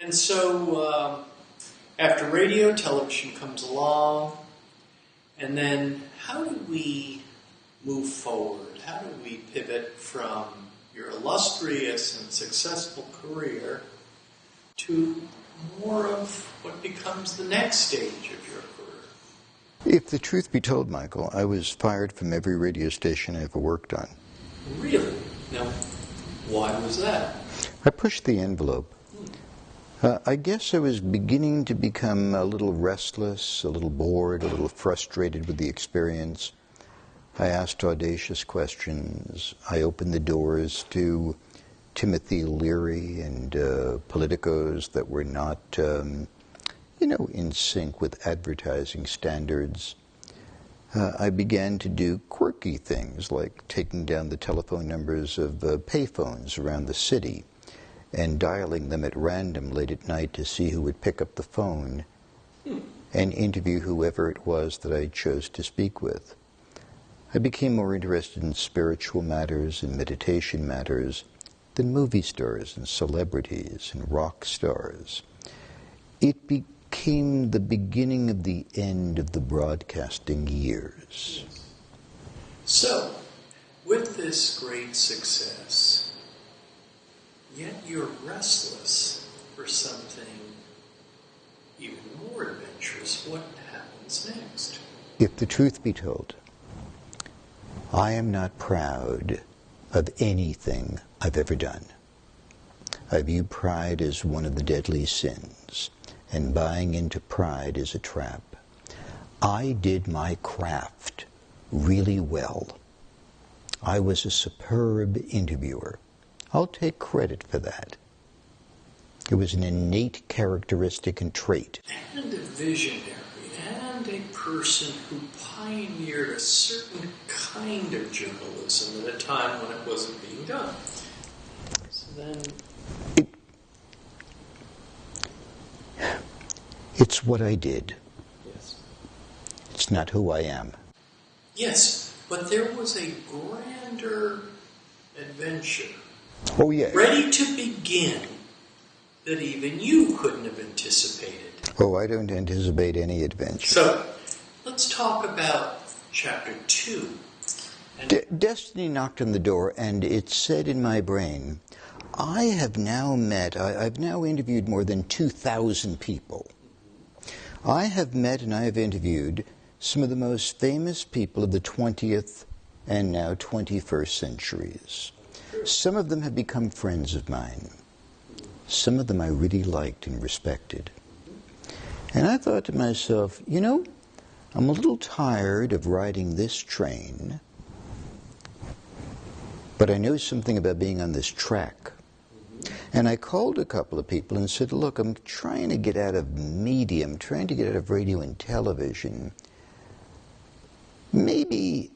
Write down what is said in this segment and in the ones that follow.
And so after radio, television comes along, and then how do we move forward? How do we pivot from your illustrious and successful career to more of what becomes the next stage of your career? If the truth be told, Michael, I was fired from every radio station I ever worked on. Really? Now, why was that? I pushed the envelope. I guess I was beginning to become a little restless, a little bored, a little frustrated with the experience. I asked audacious questions. I opened the doors to Timothy Leary and politicos that were not, in sync with advertising standards. I began to do quirky things like taking down the telephone numbers of payphones around the city and dialing them at random late at night to see who would pick up the phone and interview whoever it was that I chose to speak with. I became more interested in spiritual matters and meditation matters than movie stars and celebrities and rock stars. It became the beginning of the end of the broadcasting years. So, with this great success, yet you're restless for something even more adventurous. What happens next? If the truth be told, I am not proud of anything I've ever done. I view pride as one of the deadly sins, and buying into pride is a trap. I did my craft really well. I was a superb interviewer. I'll take credit for that. It was an innate characteristic and trait. And a visionary, and a person who pioneered a certain kind of journalism at a time when it wasn't being done. So then... It's what I did. Yes. It's not who I am. Yes, but there was a grander adventure. Oh, yeah. Ready to begin that even you couldn't have anticipated. Oh, I don't anticipate any adventure. So, let's talk about Chapter 2. Destiny knocked on the door, and it said in my brain, I've now interviewed more than 2,000 people. I have met and I have interviewed some of the most famous people of the 20th and now 21st centuries. Some of them have become friends of mine. Some of them I really liked and respected. And I thought to myself, I'm a little tired of riding this train, but I know something about being on this track. And I called a couple of people and said, look, I'm trying to get out of media, I'm trying to get out of radio and television. Maybe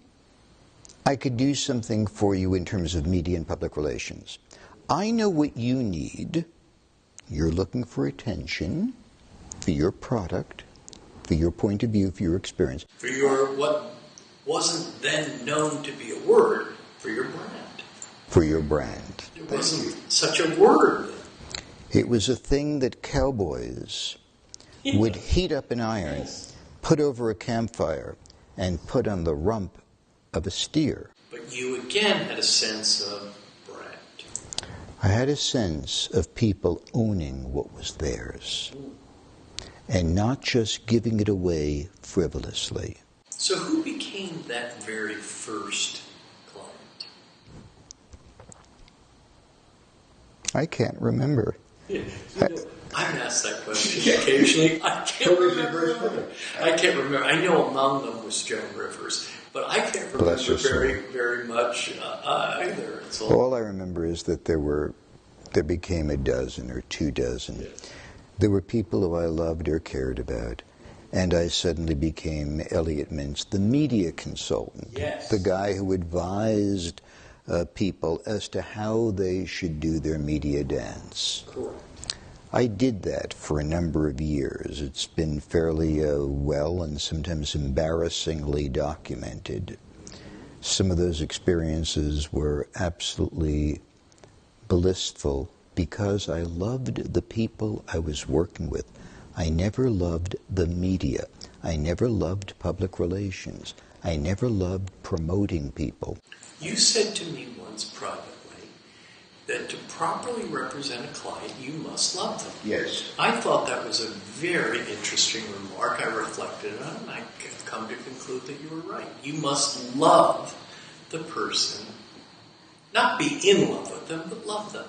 I could do something for you in terms of media and public relations. I know what you need. You're looking for attention, for your product, for your point of view, for your experience. For your, what wasn't then known to be a word, for your brand. For your brand. It wasn't such a word. It was a thing that cowboys would heat up an iron, put over a campfire, and put on the rump of a steer. But you again had a sense of brand. I had a sense of people owning what was theirs and not just giving it away frivolously. So who became that very first client? I can't remember. I've asked that question occasionally. I can't remember. I know among them was Joan Rivers, but I can't remember very much either. All I remember is that there became a dozen or 2 dozen. Yes. There were people who I loved or cared about, and I suddenly became Elliot Mintz, the media consultant, yes. The guy who advised people as to how they should do their media dance. Correct. I did that for a number of years. It's been fairly well and sometimes embarrassingly documented. Some of those experiences were absolutely blissful because I loved the people I was working with. I never loved the media. I never loved public relations. I never loved promoting people. You said to me once privately that to properly represent a client, you must love them. Yes. I thought that was a very interesting remark. I reflected on it, and I have come to conclude that you were right. You must love the person, not be in love with them, but love them.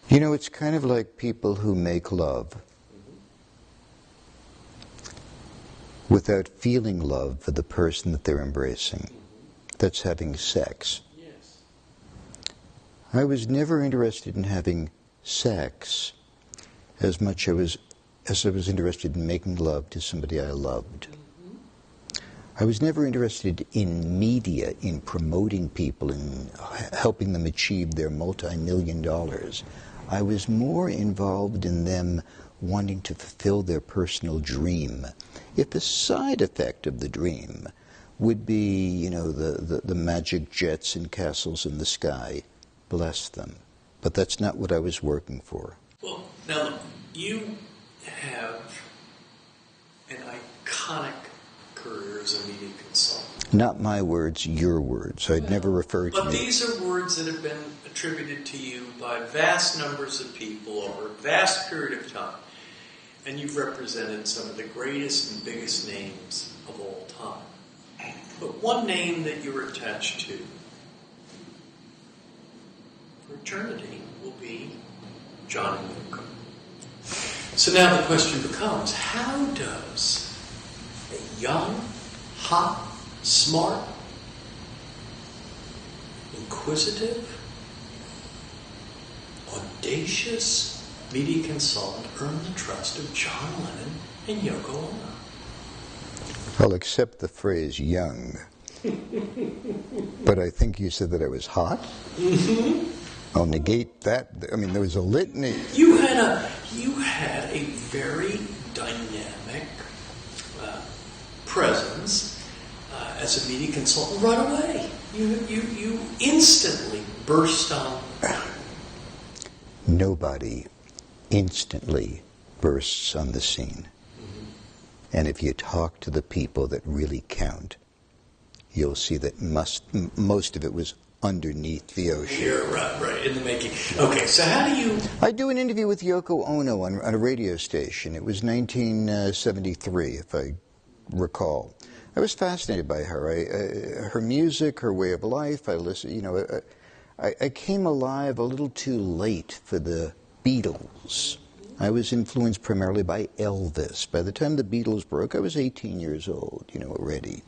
You know, it's kind of like people who make love without feeling love for the person that they're embracing. That's having sex. Yes. I was never interested in having sex as much as I was interested in making love to somebody I loved. I was never interested in media, in promoting people, in helping them achieve their multi-million dollars. I was more involved in them wanting to fulfill their personal dream. If a side effect of the dream would be, you know, the magic jets and castles in the sky, bless them. But that's not what I was working for. Well, now look, you have an iconic career as a media consultant. Not my words, your words. I'd never refer to But me. these are words that have been attributed to you by vast numbers of people over a vast period of time. And you've represented some of the greatest and biggest names of all time. But one name that you're attached to for eternity will be John and Yoko. So now the question becomes, how does a young, hot, smart, inquisitive, audacious media consultant earn the trust of John Lennon and Yoko Ono? I'll accept the phrase young. But I think you said that I was hot? Mm-hmm. I'll negate that. I mean, there was a litany. You had a very dynamic presence as a media consultant right away. You instantly burst on. Nobody instantly bursts on the scene. Mm-hmm. And if you talk to the people that really count, you'll see that most of it was underneath the ocean. You're right, in the making. Okay, so how do you... I do an interview with Yoko Ono on a radio station. It was 1973, if I recall. I was fascinated by her. Her music, her way of life. I listened, you know, I came alive a little too late for the Beatles. I was influenced primarily by Elvis. By the time the Beatles broke, I was 18 years old, you know, already.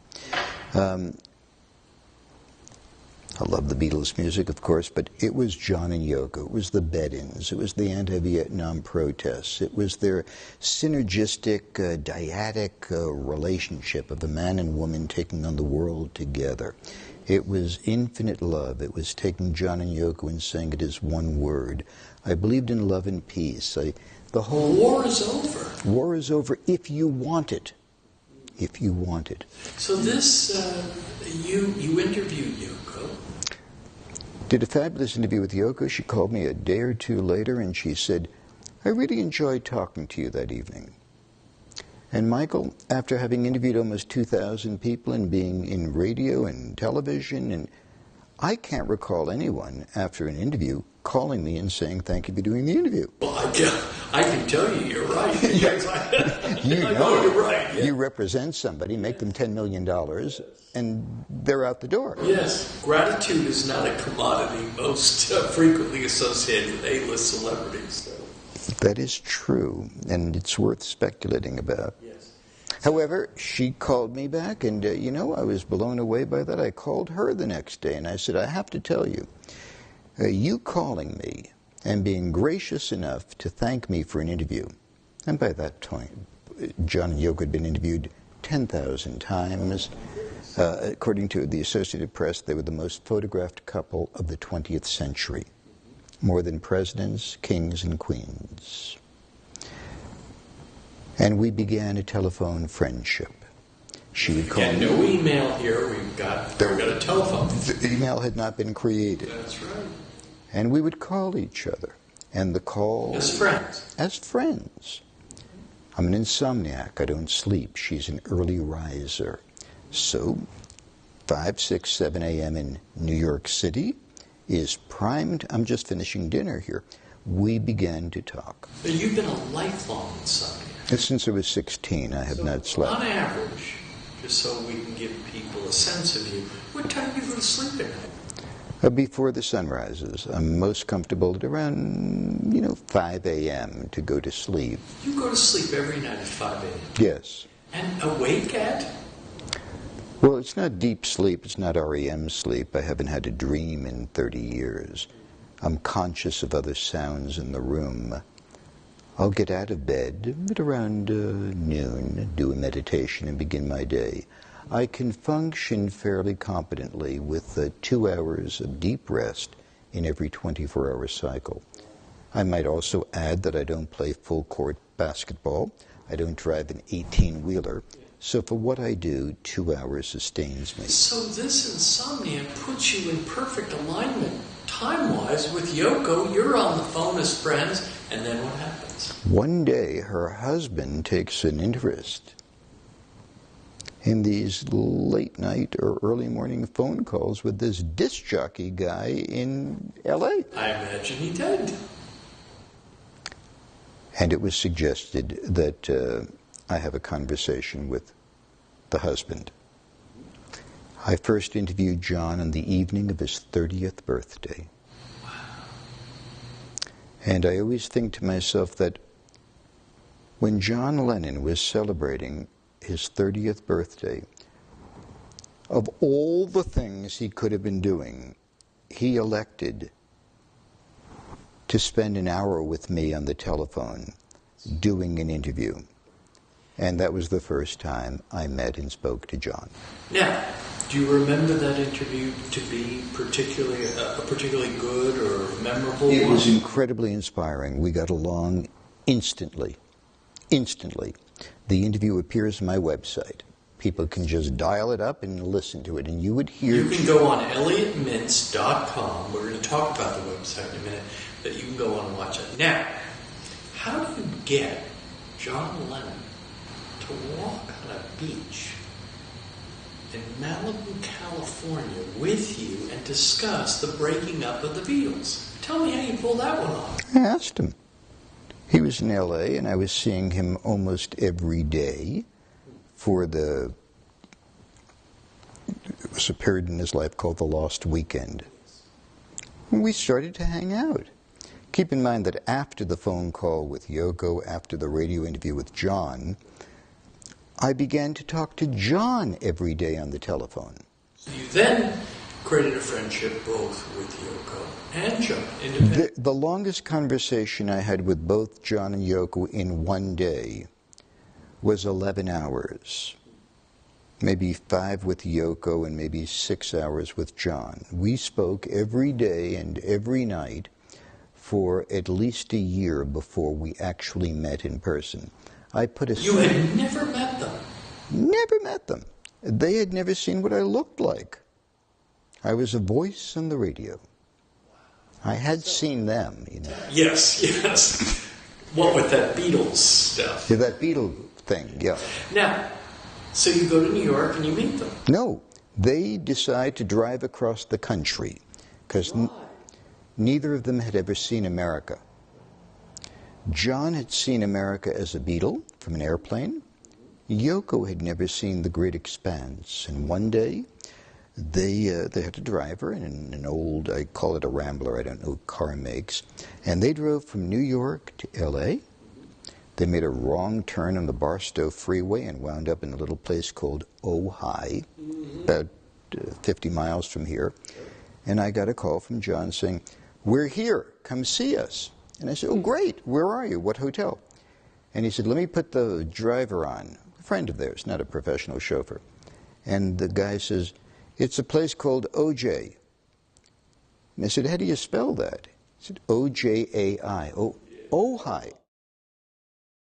I love the Beatles' music, of course, but it was John and Yoko. It was the bed-ins. It was the anti-Vietnam protests. It was their synergistic, dyadic relationship of a man and woman taking on the world together. It was infinite love. It was taking John and Yoko and saying it is one word. I believed in love and peace. The whole war is over. War is over if you want it. If you want it. So this, you interviewed Yoko. Did a fabulous interview with Yoko. She called me a day or two later and she said, I really enjoyed talking to you that evening. And Michael, after having interviewed almost 2,000 people and being in radio and television, and I can't recall anyone after an interview calling me and saying thank you for doing the interview. Well, I can tell you you're right. You know you're right. Yeah. You represent somebody, make them $10 million, and they're out the door. Yes, gratitude is not a commodity most frequently associated with A-list celebrities. So. That is true, and it's worth speculating about. Yes. However, she called me back, and, I was blown away by that. I called her the next day, and I said, I have to tell you, you calling me and being gracious enough to thank me for an interview, and by that time, John and Yoko had been interviewed 10,000 times. According to the Associated Press, they were the most photographed couple of the 20th century. More than presidents, kings, and queens. And we began a telephone friendship. She would call me. No email here. We've got a telephone. The email had not been created. That's right. And we would call each other. And the call... As friends. As friends. I'm an insomniac. I don't sleep. She's an early riser. So, 5, 6, 7 a.m. in New York City is primed. I'm just finishing dinner here. We began to talk. But you've been a lifelong insomniac. Since I was 16, I have not slept. On average, just so we can give people a sense of you, what time do you go to sleep at night? Before the sun rises. I'm most comfortable at around, 5 a.m. to go to sleep. You go to sleep every night at 5 a.m.? Yes. And awake at? Well, it's not deep sleep. It's not REM sleep. I haven't had a dream in 30 years. I'm conscious of other sounds in the room. I'll get out of bed at around noon, do a meditation, and begin my day. I can function fairly competently with 2 hours of deep rest in every 24-hour cycle. I might also add that I don't play full-court basketball. I don't drive an 18-wheeler. So for what I do, 2 hours sustains me. So this insomnia puts you in perfect alignment, time-wise, with Yoko. You're on the phone as friends, and then what happens? One day, her husband takes an interest in these late-night or early-morning phone calls with this disc jockey guy in L.A. I imagine he did. And it was suggested that I have a conversation with the husband. I first interviewed John on the evening of his 30th birthday. Wow. And I always think to myself that when John Lennon was celebrating his 30th birthday, of all the things he could have been doing, he elected to spend an hour with me on the telephone doing an interview. And that was the first time I met and spoke to John. Now, do you remember that interview to be a particularly good or memorable one? It was incredibly inspiring. We got along instantly. Instantly. The interview appears on my website. People can just dial it up and listen to it, and you would hear... You can go on ElliotMintz.com. We're going to talk about the website in a minute, but you can go on and watch it. Now, how do you get John Lennon to walk on a beach in Malibu, California with you and discuss the breaking up of the Beatles? Tell me how you pulled that one off. I asked him. He was in L.A., and I was seeing him almost every day for it was a period in his life called the Lost Weekend. And we started to hang out. Keep in mind that after the phone call with Yoko, after the radio interview with John, I began to talk to John every day on the telephone. So you then created a friendship both with Yoko and John, independently. The longest conversation I had with both John and Yoko in one day was 11 hours. Maybe 5 with Yoko and maybe 6 hours with John. We spoke every day and every night for at least a year before we actually met in person. You had never met them? Never met them. They had never seen what I looked like. I was a voice on the radio. I had seen them, Yes, yes. What with that Beatles stuff? Yeah, that Beatle thing, yeah. Now, so you go to New York and you meet them? No, they decide to drive across the country because neither of them had ever seen America. John had seen America as a Beatle from an airplane. Yoko had never seen the great expanse. And one day, they had a driver in an old, I call it a Rambler, I don't know what car makes, and they drove from New York to L.A. They made a wrong turn on the Barstow Freeway and wound up in a little place called Ojai, about 50 miles from here. And I got a call from John saying, "We're here, come see us." And I said, "Oh, great, where are you, what hotel?" And he said, "Let me put the driver on," a friend of theirs, not a professional chauffeur. And the guy says, "It's a place called OJ." And I said, "How do you spell that?" He said, Ojai. Oh, Ojai.